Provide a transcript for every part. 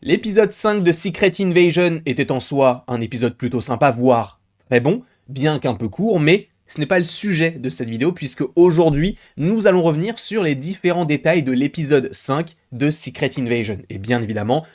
L'épisode 5 de Secret Invasion était en soi un épisode plutôt sympa, voire très bon, bien qu'un peu court, mais ce n'est pas le sujet de cette vidéo puisque aujourd'hui nous allons revenir sur les différents détails de l'épisode 5 de Secret Invasion. Et bien évidemment,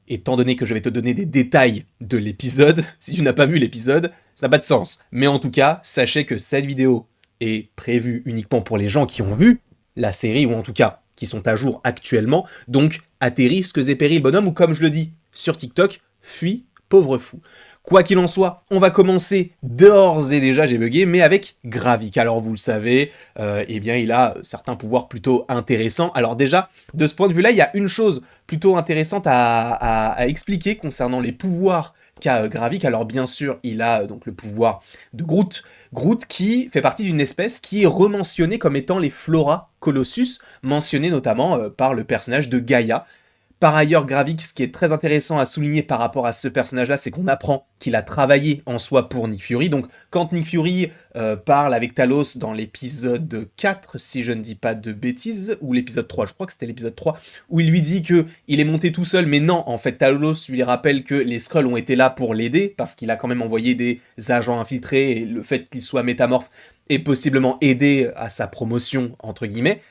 étant donné que je vais te donner des détails de l'épisode, si tu n'as pas vu l'épisode, ça n'a pas de sens. Mais en tout cas, sachez que cette vidéo est prévue uniquement pour les gens qui ont vu la série, ou en tout cas qui sont à jour actuellement, donc à tes risques et périls bonhomme, ou comme je le dis sur TikTok, fuis pauvre fou. Quoi qu'il en soit, on va commencer d'ores et déjà, j'ai bugué, mais avec Gravik. Alors vous le savez, eh bien il a certains pouvoirs plutôt intéressants. Alors déjà, de ce point de vue-là, il y a une chose plutôt intéressante à expliquer concernant les pouvoirs qu'a Gravik. Alors bien sûr, il a donc le pouvoir de Groot. Groot qui fait partie d'une espèce qui est rementionnée comme étant les Flora Colossus, mentionnée notamment par le personnage de Gaïa. Par ailleurs, Gravik, ce qui est très intéressant à souligner par rapport à ce personnage-là, c'est qu'on apprend qu'il a travaillé en soi pour Nick Fury. Donc, quand Nick Fury parle avec Talos dans l'épisode 4, si je ne dis pas de bêtises, ou l'épisode 3, je crois que c'était l'épisode 3, où il lui dit qu'il est monté tout seul, mais non, en fait, Talos lui rappelle que les Skrulls ont été là pour l'aider, parce qu'il a quand même envoyé des agents infiltrés, et le fait qu'il soit métamorphe est possiblement aidé à sa promotion, entre guillemets.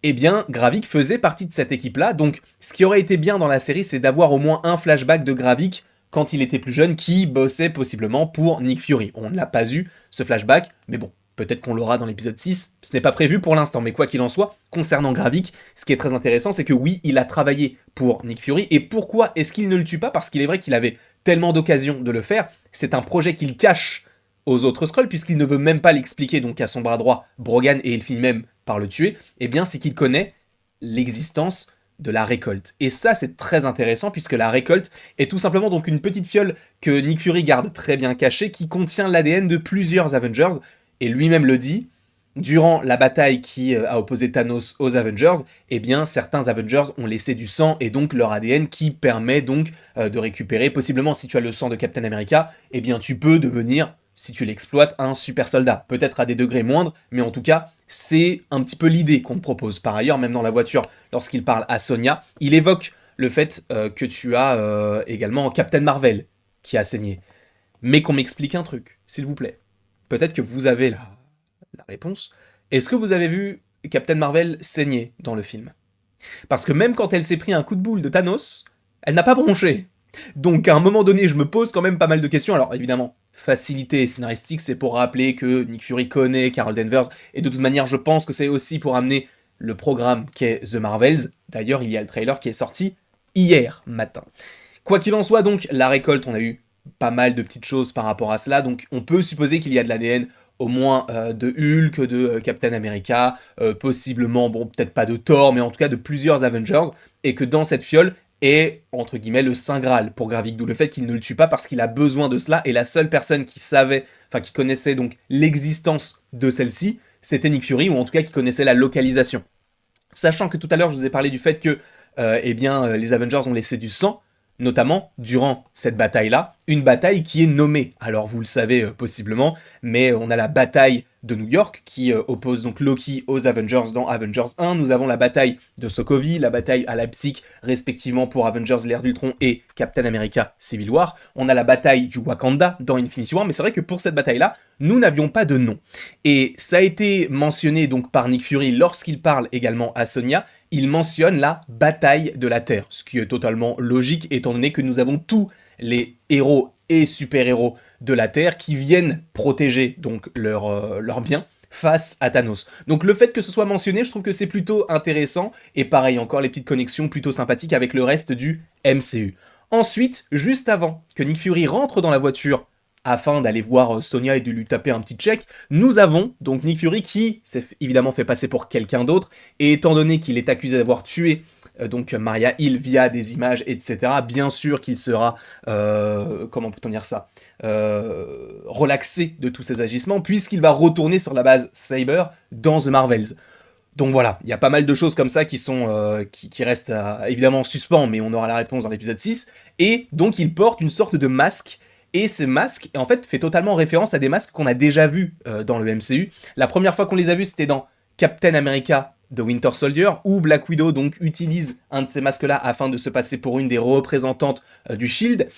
Eh bien, Gravik faisait partie de cette équipe-là, donc ce qui aurait été bien dans la série, c'est d'avoir au moins un flashback de Gravik quand il était plus jeune, qui bossait possiblement pour Nick Fury. On ne l'a pas eu, ce flashback, mais bon, peut-être qu'on l'aura dans l'épisode 6, ce n'est pas prévu pour l'instant, mais quoi qu'il en soit, concernant Gravik, ce qui est très intéressant, c'est que oui, il a travaillé pour Nick Fury, et pourquoi est-ce qu'il ne le tue pas? Parce qu'il est vrai qu'il avait tellement d'occasions de le faire, c'est un projet qu'il cache aux autres Skrulls, puisqu'il ne veut même pas l'expliquer donc à son bras droit, Brogan, et il finit même par le tuer, eh bien c'est qu'il connaît l'existence de la récolte. Et ça c'est très intéressant puisque la récolte est tout simplement donc une petite fiole que Nick Fury garde très bien cachée qui contient l'ADN de plusieurs Avengers, et lui-même le dit, durant la bataille qui a opposé Thanos aux Avengers, eh bien certains Avengers ont laissé du sang et donc leur ADN qui permet donc de récupérer, possiblement si tu as le sang de Captain America, eh bien tu peux devenir, si tu l'exploites, un super soldat. Peut-être à des degrés moindres, mais en tout cas, c'est un petit peu l'idée qu'on te propose. Par ailleurs, même dans la voiture, lorsqu'il parle à Sonia, il évoque le fait que tu as également Captain Marvel qui a saigné. Mais qu'on m'explique un truc, s'il vous plaît. Peut-être que vous avez la réponse. Est-ce que vous avez vu Captain Marvel saigner dans le film? Parce que même quand elle s'est pris un coup de boule de Thanos, elle n'a pas bronché. Donc à un moment donné, je me pose quand même pas mal de questions. Alors évidemment, facilité scénaristique, c'est pour rappeler que Nick Fury connaît Carol Danvers, et de toute manière, je pense que c'est aussi pour amener le programme qu'est The Marvels. D'ailleurs, il y a le trailer qui est sorti hier matin. Quoi qu'il en soit, donc, la récolte, on a eu pas mal de petites choses par rapport à cela, donc on peut supposer qu'il y a de l'ADN au moins de Hulk, de Captain America, possiblement, bon, peut-être pas de Thor, mais en tout cas de plusieurs Avengers, et que dans cette fiole, est, entre guillemets, le Saint Graal pour Gravik, d'où le fait qu'il ne le tue pas parce qu'il a besoin de cela, et la seule personne qui savait, enfin qui connaissait donc l'existence de celle-ci, c'était Nick Fury, ou en tout cas qui connaissait la localisation. Sachant que tout à l'heure je vous ai parlé du fait que les Avengers ont laissé du sang, notamment durant cette bataille-là, une bataille qui est nommée, alors vous le savez possiblement, mais on a la bataille de New York qui oppose donc Loki aux Avengers dans Avengers 1, nous avons la bataille de Sokovie, la bataille à Leipzig, respectivement pour Avengers l'ère d'Ultron et Captain America Civil War, on a la bataille du Wakanda dans Infinity War, mais c'est vrai que pour cette bataille-là, nous n'avions pas de nom. Et ça a été mentionné donc par Nick Fury lorsqu'il parle également à Sonia, il mentionne la bataille de la Terre, ce qui est totalement logique étant donné que nous avons tous les héros et super-héros de la Terre qui viennent protéger donc leurs biens face à Thanos. Donc le fait que ce soit mentionné, je trouve que c'est plutôt intéressant, et pareil, encore les petites connexions plutôt sympathiques avec le reste du MCU. Ensuite, juste avant que Nick Fury rentre dans la voiture afin d'aller voir Sonia et de lui taper un petit check, nous avons donc Nick Fury qui s'est évidemment fait passer pour quelqu'un d'autre, et étant donné qu'il est accusé d'avoir tué donc Maria Hill via des images, etc., bien sûr qu'il sera, comment peut-on dire ça, relaxé de tous ses agissements, puisqu'il va retourner sur la base Saber dans The Marvels. Donc voilà, il y a pas mal de choses comme ça qui sont qui restent évidemment en suspens, mais on aura la réponse dans l'épisode 6, et donc il porte une sorte de masque. Et ces masques, en fait, fait totalement référence à des masques qu'on a déjà vus dans le MCU. La première fois qu'on les a vus, c'était dans Captain America The Winter Soldier, où Black Widow donc utilise un de ces masques-là afin de se passer pour une des représentantes du Shield.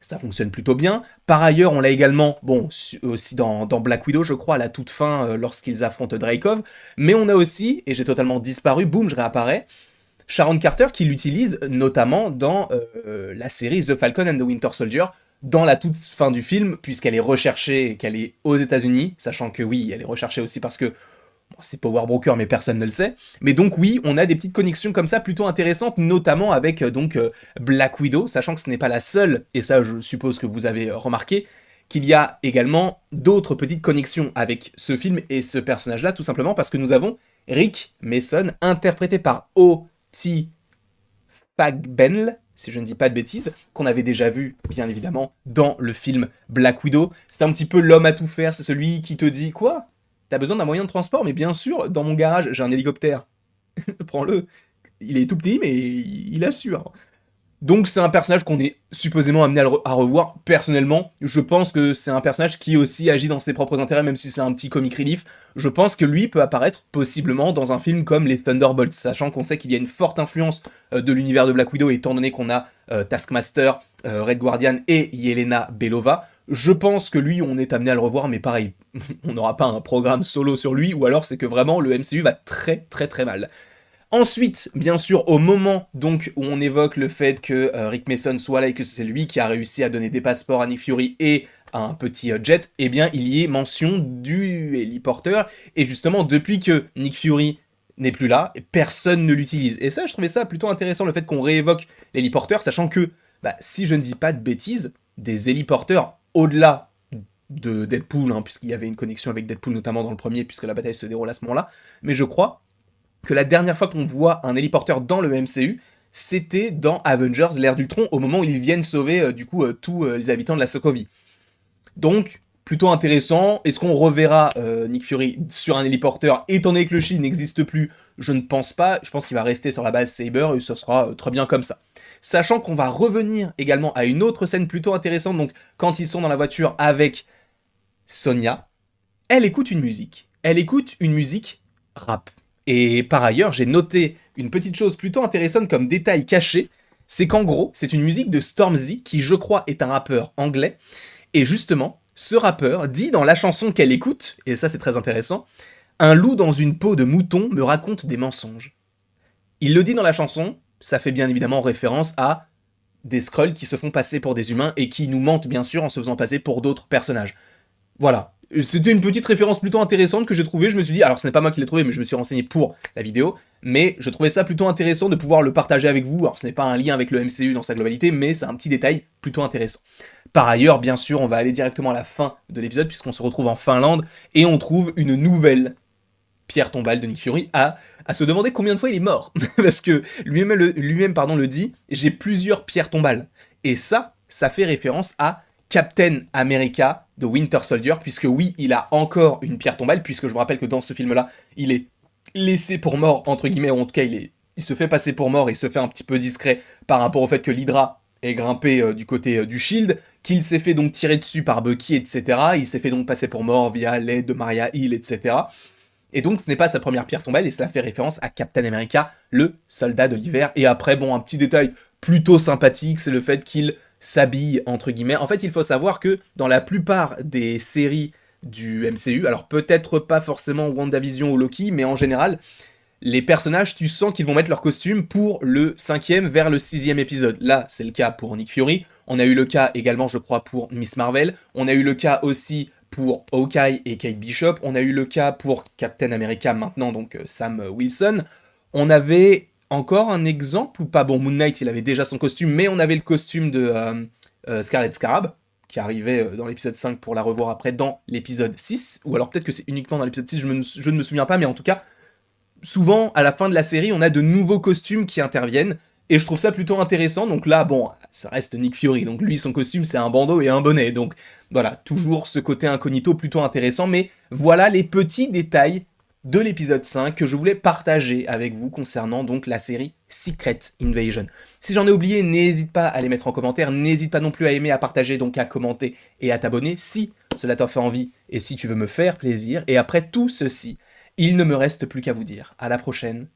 Ça fonctionne plutôt bien. Par ailleurs, on l'a également, bon, aussi dans Black Widow, je crois, à la toute fin, lorsqu'ils affrontent Dreykov. Mais on a aussi, et j'ai totalement disparu, boum, je réapparais, Sharon Carter qui l'utilise notamment dans la série The Falcon and the Winter Soldier, dans la toute fin du film, puisqu'elle est recherchée et qu'elle est aux États-Unis, sachant que oui, elle est recherchée aussi parce que bon, c'est Power Broker, mais personne ne le sait. Mais donc oui, on a des petites connexions comme ça plutôt intéressantes, notamment avec Black Widow, sachant que ce n'est pas la seule, et ça je suppose que vous avez remarqué, qu'il y a également d'autres petites connexions avec ce film et ce personnage-là, tout simplement parce que nous avons Rick Mason, interprété par O.T. Fagbenle, si je ne dis pas de bêtises, qu'on avait déjà vu, bien évidemment, dans le film Black Widow. C'est un petit peu l'homme à tout faire, c'est celui qui te dit « Quoi ? T'as besoin d'un moyen de transport ? Mais bien sûr, dans mon garage, j'ai un hélicoptère. Prends-le. Il est tout petit, mais il assure. » Donc c'est un personnage qu'on est supposément amené à revoir. Personnellement, je pense que c'est un personnage qui aussi agit dans ses propres intérêts, même si c'est un petit comic relief. Je pense que lui peut apparaître possiblement dans un film comme les Thunderbolts, sachant qu'on sait qu'il y a une forte influence de l'univers de Black Widow, étant donné qu'on a Taskmaster, Red Guardian et Yelena Belova. Je pense que lui, on est amené à le revoir, mais pareil, on n'aura pas un programme solo sur lui, ou alors c'est que vraiment le MCU va très très très mal. Ensuite, bien sûr, au moment donc où on évoque le fait que Rick Mason soit là et que c'est lui qui a réussi à donner des passeports à Nick Fury et à un petit jet, eh bien il y est mention du héliporteur, et justement depuis que Nick Fury n'est plus là, personne ne l'utilise. Et ça, je trouvais ça plutôt intéressant, le fait qu'on réévoque l'héliporteur, sachant que, si je ne dis pas de bêtises, des héliporteurs au-delà de Deadpool, hein, puisqu'il y avait une connexion avec Deadpool notamment dans le premier, puisque la bataille se déroule à ce moment-là, mais je crois que la dernière fois qu'on voit un héliporteur dans le MCU, c'était dans Avengers, l'ère d'Ultron, au moment où ils viennent sauver tous les habitants de la Sokovie. Donc, plutôt intéressant. Est-ce qu'on reverra Nick Fury sur un héliporteur, étant donné que le Shield n'existe plus? Je ne pense pas. Je pense qu'il va rester sur la base Saber et ce sera très bien comme ça. Sachant qu'on va revenir également à une autre scène plutôt intéressante, donc quand ils sont dans la voiture avec Sonia, elle écoute une musique. Elle écoute une musique rap. Et par ailleurs, j'ai noté une petite chose plutôt intéressante comme détail caché, c'est qu'en gros, c'est une musique de Stormzy, qui je crois est un rappeur anglais, et justement, ce rappeur dit dans la chanson qu'elle écoute, et ça c'est très intéressant, « Un loup dans une peau de mouton me raconte des mensonges ». Il le dit dans la chanson, ça fait bien évidemment référence à des Skrulls qui se font passer pour des humains et qui nous mentent bien sûr en se faisant passer pour d'autres personnages. Voilà. C'était une petite référence plutôt intéressante que j'ai trouvée, je me suis dit, alors ce n'est pas moi qui l'ai trouvé, mais je me suis renseigné pour la vidéo, mais je trouvais ça plutôt intéressant de pouvoir le partager avec vous, alors ce n'est pas un lien avec le MCU dans sa globalité, mais c'est un petit détail plutôt intéressant. Par ailleurs, bien sûr, on va aller directement à la fin de l'épisode, puisqu'on se retrouve en Finlande, et on trouve une nouvelle pierre tombale de Nick Fury à se demander combien de fois il est mort, parce que lui-même le dit, j'ai plusieurs pierres tombales, et ça fait référence à Captain America de Winter Soldier, puisque oui, il a encore une pierre tombale, puisque je vous rappelle que dans ce film-là, il est laissé pour mort, entre guillemets, ou en tout cas, il se fait passer pour mort et se fait un petit peu discret par rapport au fait que l'Hydra est grimpé du côté du Shield, qu'il s'est fait donc tirer dessus par Bucky, etc. Il s'est fait donc passer pour mort via l'aide de Maria Hill, etc. Et donc, ce n'est pas sa première pierre tombale, et ça fait référence à Captain America, le soldat de l'hiver. Et après, bon, un petit détail plutôt sympathique, c'est le fait qu'il s'habille, entre guillemets. En fait, il faut savoir que dans la plupart des séries du MCU, alors peut-être pas forcément WandaVision ou Loki, mais en général, les personnages, tu sens qu'ils vont mettre leur costume pour le 5e vers le 6e épisode. Là, c'est le cas pour Nick Fury. On a eu le cas également, je crois, pour Miss Marvel. On a eu le cas aussi pour Hawkeye et Kate Bishop. On a eu le cas pour Captain America maintenant, donc Sam Wilson. On avait encore un exemple, ou pas, bon, Moon Knight, il avait déjà son costume, mais on avait le costume de Scarlet Scarab, qui arrivait dans l'épisode 5 pour la revoir après dans l'épisode 6, ou alors peut-être que c'est uniquement dans l'épisode 6, je ne me souviens pas, mais en tout cas, souvent, à la fin de la série, on a de nouveaux costumes qui interviennent, et je trouve ça plutôt intéressant, donc là, bon, ça reste Nick Fury, donc lui, son costume, c'est un bandeau et un bonnet, donc voilà, toujours ce côté incognito plutôt intéressant, mais voilà les petits détails de l'épisode 5 que je voulais partager avec vous concernant donc la série Secret Invasion. Si j'en ai oublié, n'hésite pas à les mettre en commentaire, n'hésite pas non plus à aimer, à partager, donc à commenter et à t'abonner si cela t'a fait envie et si tu veux me faire plaisir. Et après tout ceci Il ne me reste plus qu'à vous dire à la prochaine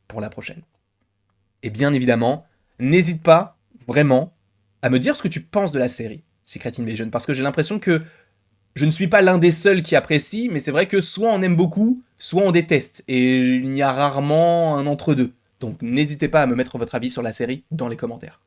pour la prochaine. Et bien évidemment, n'hésite pas vraiment à me dire ce que tu penses de la série Secret Invasion, parce que j'ai l'impression que je ne suis pas l'un des seuls qui apprécie, mais c'est vrai que soit on aime beaucoup, soit on déteste, et il y a rarement un entre-deux. Donc n'hésitez pas à me mettre votre avis sur la série dans les commentaires.